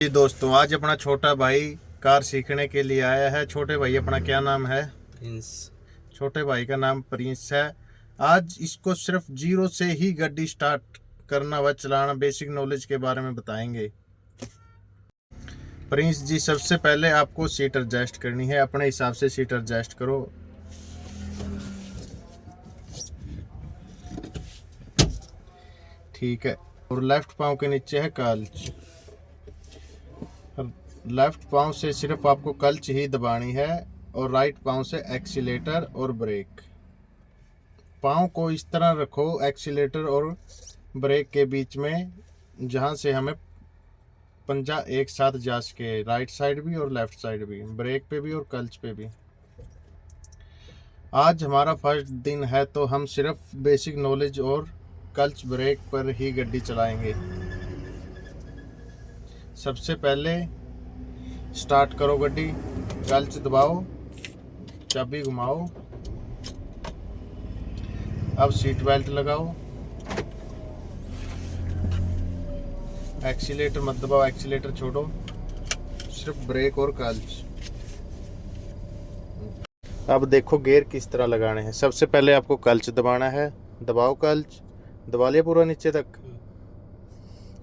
जी दोस्तों, आज अपना छोटा भाई कार सीखने के लिए आया है। छोटे भाई अपना क्या नाम है? प्रिंस। छोटे भाई का नाम प्रिंस है। आज इसको सिर्फ जीरो से ही गाड़ी स्टार्ट करना व चलाना, बेसिक नॉलेज के बारे में बताएंगे। प्रिंस जी, सबसे पहले आपको सीट एडजस्ट करनी है। अपने हिसाब से सीट एडजस्ट करो। ठीक है। और लेफ्ट पाँव के नीचे है क्लच। लेफ्ट पाँव से सिर्फ आपको क्लच ही दबानी है और राइट पाँव से एक्सीलेटर और ब्रेक। पाँव को इस तरह रखो एक्सीलेटर और ब्रेक के बीच में, जहाँ से हमें पंजा एक साथ जा सके, राइट साइड भी और लेफ्ट साइड भी, ब्रेक पे भी और क्लच पे भी। आज हमारा फर्स्ट दिन है तो हम सिर्फ बेसिक नॉलेज और क्लच ब्रेक पर ही गाड़ी चलाएंगे। सबसे पहले स्टार्ट करो गाड़ी, क्लच दबाओ, चाबी घुमाओ। अब सीट बेल्ट लगाओ। एक्सीलेटर मत दबाओ, एक्सीलेटर छोड़ो, सिर्फ ब्रेक और क्लच। अब देखो गियर किस तरह लगाने हैं। सबसे पहले आपको क्लच दबाना है। दबाओ क्लच, दबा लिया पूरा नीचे तक।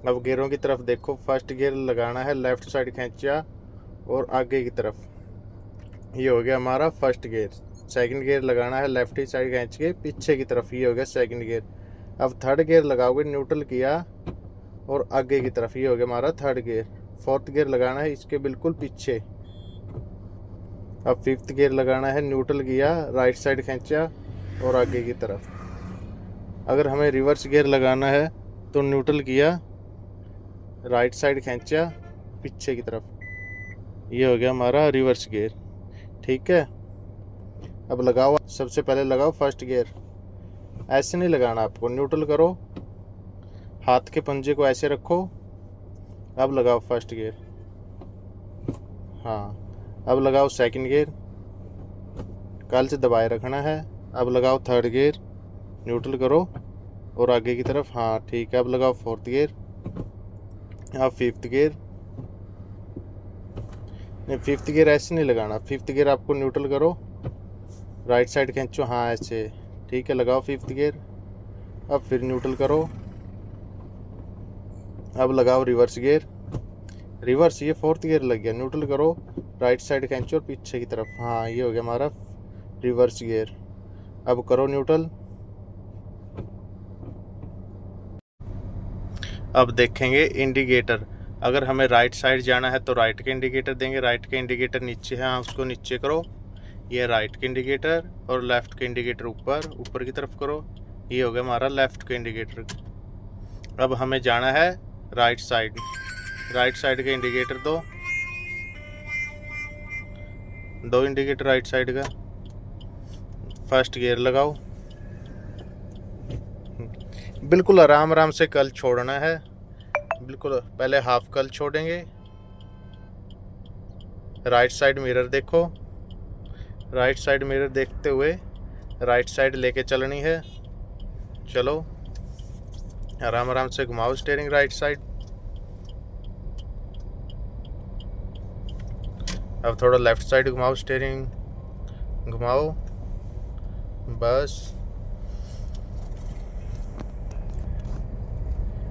अब गियरों की तरफ देखो। फर्स्ट गियर लगाना है, लेफ्ट साइड खींचा और आगे की तरफ। ये हो गया हमारा फर्स्ट गियर। सेकंड गियर लगाना है, लेफ्ट साइड खींच के पीछे की तरफ। ये हो गया सेकंड गियर। अब थर्ड गियर लगाओगे, न्यूट्रल किया और आगे की तरफ। ये हो गया हमारा थर्ड गियर। फोर्थ गियर लगाना है इसके बिल्कुल पीछे। अब फिफ्थ गियर लगाना है, न्यूट्रल किया, राइट साइड खींचा और आगे की तरफ। अगर हमें रिवर्स गियर लगाना है तो न्यूट्रल किया, राइट साइड खींचा, पीछे की तरफ। ये हो गया हमारा रिवर्स गियर। ठीक है। अब लगाओ, सबसे पहले लगाओ फर्स्ट गियर। ऐसे नहीं लगाना आपको, न्यूट्रल करो, हाथ के पंजे को ऐसे रखो। अब लगाओ फर्स्ट गियर। हाँ। अब लगाओ सेकंड गियर, क्लच दबाए रखना है। अब लगाओ थर्ड गियर, न्यूट्रल करो और आगे की तरफ। हाँ ठीक है। अब लगाओ फोर्थ गियर। अब फिफ्थ गियर। नहीं, फिफ्थ गियर ऐसे नहीं लगाना। फिफ्थ गियर आपको न्यूट्रल करो, राइट साइड खींचो। हाँ ऐसे। ठीक है। लगाओ फिफ्थ गियर। अब फिर न्यूट्रल करो। अब लगाओ रिवर्स गियर। रिवर्स, ये फोर्थ गियर लग गया। न्यूट्रल करो, राइट साइड खींचो और पीछे की तरफ। हाँ ये हो गया हमारा रिवर्स गियर। अब करो न्यूट्रल। अब देखेंगे इंडिकेटर। अगर हमें राइट साइड जाना है तो राइट के इंडिकेटर देंगे। राइट के इंडिकेटर नीचे है, हाँ उसको नीचे करो। ये राइट के इंडिकेटर। और लेफ्ट के इंडिकेटर ऊपर, ऊपर की तरफ करो। ये हो गया हमारा लेफ्ट के इंडिकेटर। अब हमें जाना है राइट साइड। राइट साइड के इंडिकेटर दो इंडिकेटर राइट साइड का। फर्स्ट गियर लगाओ। बिल्कुल आराम आराम से कल छोड़ना है। बिल्कुल पहले हाफ कल छोड़ेंगे। राइट साइड मिरर देखो। राइट साइड मिरर देखते हुए राइट साइड लेके चलनी है। चलो आराम आराम से घुमाओ स्टीयरिंग राइट साइड। अब थोड़ा लेफ्ट साइड घुमाओ स्टीयरिंग, घुमाओ बस।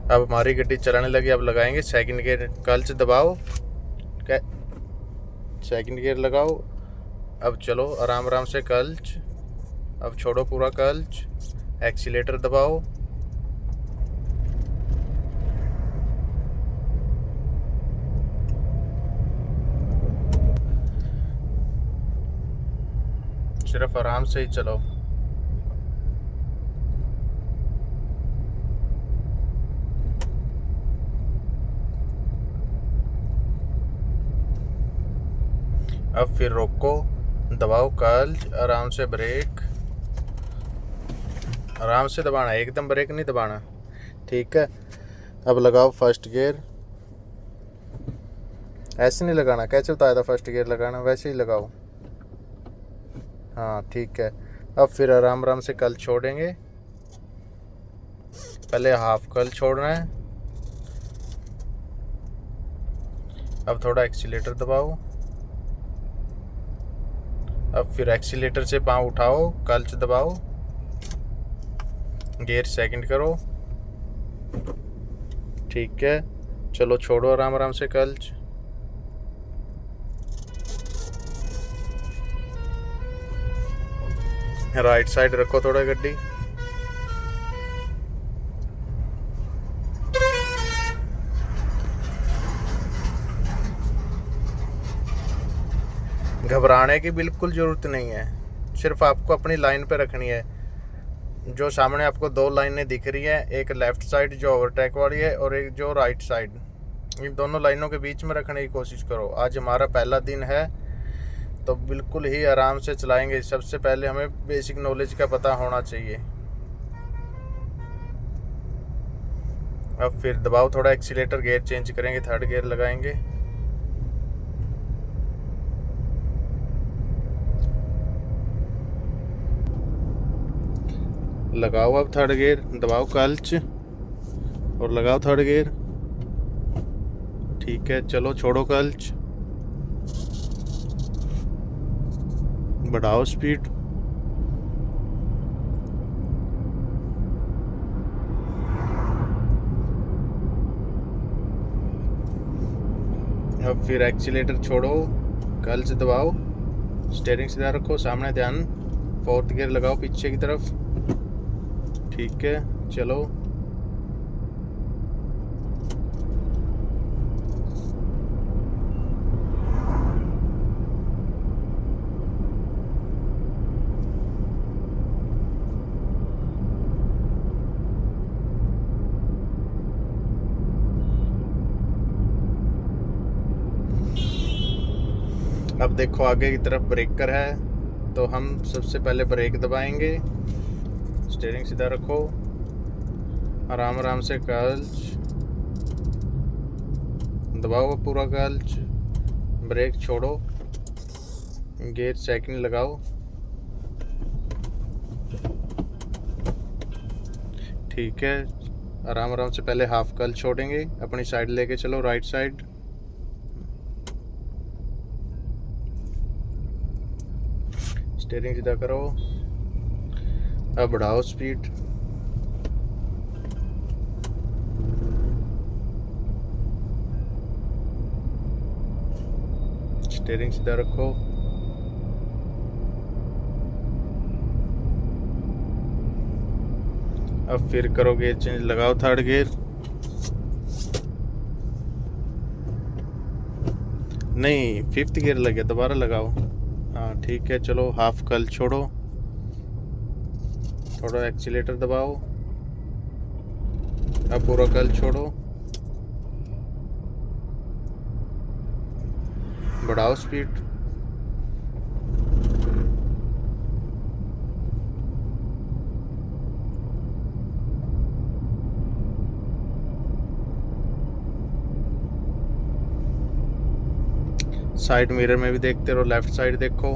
अब हमारी गाड़ी चलाने लगी। अब लगाएंगे सेकंड गियर। क्लच दबाओ, सेकंड गियर लगाओ। अब चलो आराम आराम से क्लच। अब छोड़ो पूरा क्लच, एक्सीलेटर दबाओ। सिर्फ आराम से ही चलाओ। अब फिर रोको, दबाओ क्लच, आराम से ब्रेक। आराम से दबाना, एकदम ब्रेक नहीं दबाना। ठीक है। अब लगाओ फर्स्ट गियर। ऐसे नहीं लगाना, कैसे बताया था फर्स्ट गियर लगाना, वैसे ही लगाओ। हाँ ठीक है। अब फिर आराम आराम से कल छोड़ेंगे। पहले हाफ कल छोड़ना है, अब थोड़ा एक्सीलेटर दबाओ। अब फिर एक्सीलेटर से पाँव उठाओ, क्लच दबाओ, गियर सेकंड करो। ठीक है, चलो छोड़ो आराम आराम से क्लच। राइट साइड रखो थोड़ा गड्डी। घबराने की बिल्कुल ज़रूरत नहीं है, सिर्फ आपको अपनी लाइन पे रखनी है। जो सामने आपको दो लाइनें दिख रही है, एक लेफ़्ट साइड जो ओवरटेक वाली है और एक जो राइट साइड, इन दोनों लाइनों के बीच में रखने की कोशिश करो। आज हमारा पहला दिन है तो बिल्कुल ही आराम से चलाएंगे। सबसे पहले हमें बेसिक नॉलेज का पता होना चाहिए। अब फिर दबाओ थोड़ा एक्सीलेटर, गियर चेंज करेंगे, थर्ड गियर लगाएंगे। लगाओ अब थर्ड गियर, दबाओ क्लच और लगाओ थर्ड गियर। ठीक है, चलो छोड़ो क्लच, बढ़ाओ स्पीड। अब फिर एक्सीलेटर छोड़ो, क्लच दबाओ, स्टीयरिंग सीधा रखो, सामने ध्यान, फोर्थ गियर लगाओ पीछे की तरफ। ठीक है, चलो। अब देखो आगे की तरफ ब्रेकर है, तो हम सबसे पहले ब्रेक दबाएंगे। स्टीयरिंग सीधा रखो, आराम आराम से क्लच दबाओ, पूरा क्लच, ब्रेक छोड़ो, गियर सेकंड लगाओ। ठीक है, आराम आराम से पहले हाफ क्लच छोड़ेंगे, अपनी साइड लेके चलो, राइट साइड। स्टीयरिंग सीधा करो, अब बढ़ाओ स्पीड। स्टीयरिंग सीधा रखो, अब फिर करो गियर चेंज, लगाओ थर्ड गियर। नहीं, फिफ्थ गियर लगे, दोबारा लगाओ। हाँ ठीक है, चलो हाफ क्लच छोड़ो, थोड़ा एक्सीलेटर दबाओ, अब पूरा क्लच छोड़ो, बढ़ाओ स्पीड। साइड मिरर में भी देखते रहो, लेफ्ट साइड देखो।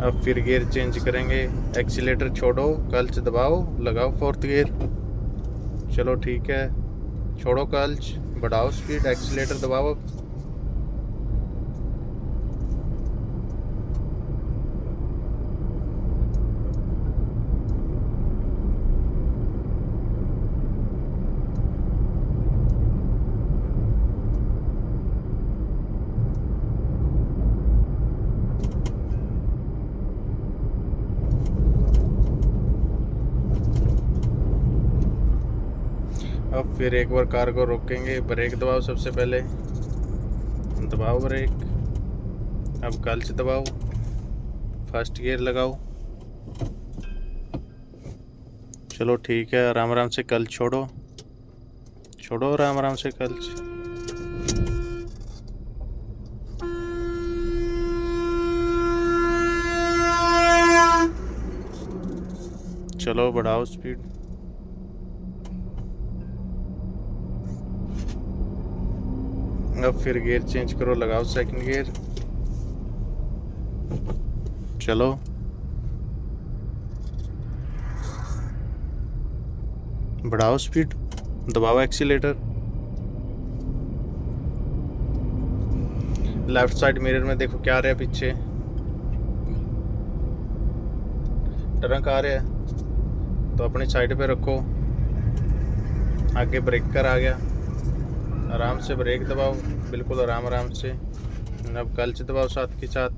अब फिर गियर चेंज करेंगे, एक्सीलेटर छोड़ो, क्लच दबाओ, लगाओ फोर्थ गियर। चलो ठीक है, छोड़ो क्लच, बढ़ाओ स्पीड, एक्सीलेटर दबाओ। अब फिर एक बार कार को रोकेंगे, ब्रेक दबाओ, सबसे पहले दबाओ ब्रेक, अब क्लच दबाओ, फर्स्ट गियर लगाओ। चलो ठीक है, आराम आराम से क्लच छोड़ो, छोड़ो आराम आराम से क्लच। चलो बढ़ाओ स्पीड। अब फिर गियर चेंज करो, लगाओ सेकंड गियर। चलो, बढ़ाओ स्पीड, दबाओ एक्सीलेटर। लेफ्ट साइड मिरर में देखो क्या आ रहा है, पीछे ट्रंक आ रहा है, तो अपनी साइड पे रखो। आगे ब्रेकर आ गया, आराम से ब्रेक दबाओ, बिल्कुल आराम से। अब क्लच दबाओ साथ के साथ।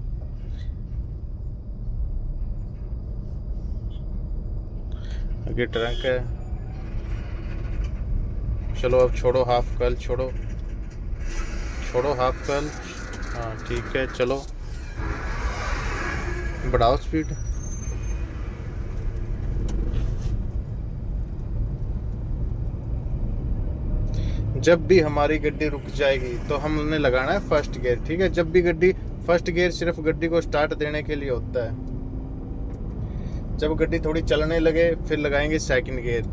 आगे ट्रंक है। चलो अब छोड़ो हाफ क्लच, छोड़ो हाफ क्लच। हाँ ठीक है, चलो बढ़ाओ स्पीड। जब भी हमारी गड्डी रुक जाएगी तो हमने लगाना है फर्स्ट गियर, ठीक है। जब भी गड्डी, फर्स्ट गियर सिर्फ गड्डी को स्टार्ट देने के लिए होता है। जब गड्डी थोड़ी चलने लगे फिर लगाएंगे सेकंड गियर।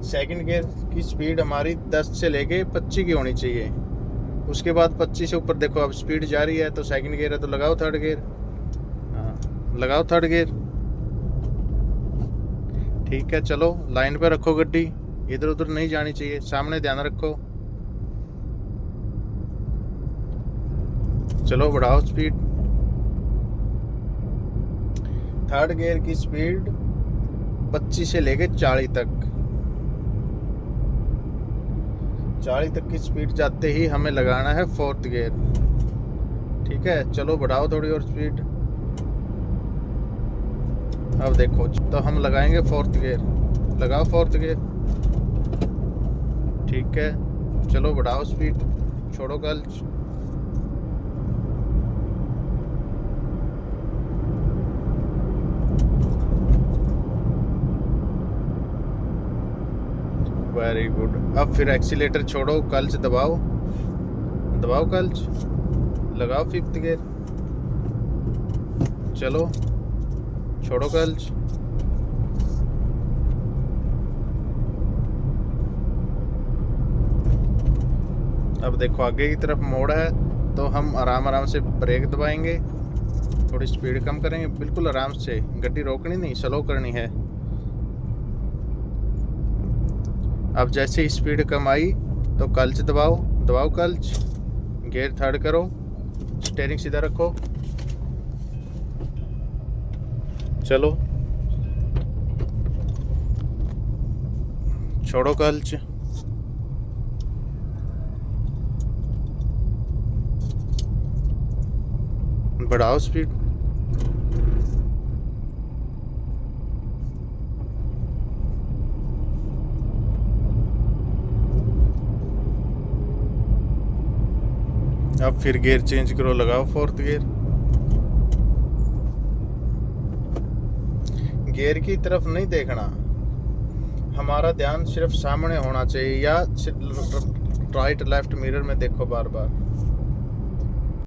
सेकंड गियर की स्पीड हमारी 10 से लेके 25 की होनी चाहिए। उसके बाद 25 से ऊपर देखो अब स्पीड जा रही है, तो सेकंड गियर है तो लगाओ थर्ड गियर। हाँ लगाओ थर्ड गियर, ठीक है। चलो लाइन पे रखो गड्डी, इधर उधर नहीं जानी चाहिए, सामने ध्यान रखो। चलो बढ़ाओ स्पीड। थर्ड गियर की स्पीड 25 से लेके 40 तक। 40 तक की स्पीड जाते ही हमें लगाना है फोर्थ गियर, ठीक है। चलो बढ़ाओ थोड़ी और स्पीड। अब देखो तो हम लगाएंगे फोर्थ गियर, लगाओ फोर्थ गियर, ठीक है। चलो बढ़ाओ स्पीड, छोड़ो क्लच। Very good. अब फिर एक्सीलेटर छोड़ो, क्लच दबाओ, दबाओ क्लच, लगाओ फिफ्थ गियर। चलो छोड़ो क्लच। अब देखो आगे की तरफ मोड़ है, तो हम आराम से ब्रेक दबाएंगे, थोड़ी स्पीड कम करेंगे, बिल्कुल आराम से। गड्डी रोकनी नहीं, स्लो करनी है। अब जैसे ही स्पीड कम आई तो क्लच दबाओ, दबाओ क्लच, गियर थर्ड करो, स्टीयरिंग सीधा रखो। चलो छोड़ो क्लच, बढ़ाओ स्पीड। अब फिर गियर चेंज करो, लगाओ फोर्थ गियर। गियर की तरफ नहीं देखना, हमारा ध्यान सिर्फ सामने होना चाहिए, या राइट लेफ्ट मिरर में देखो बार बार।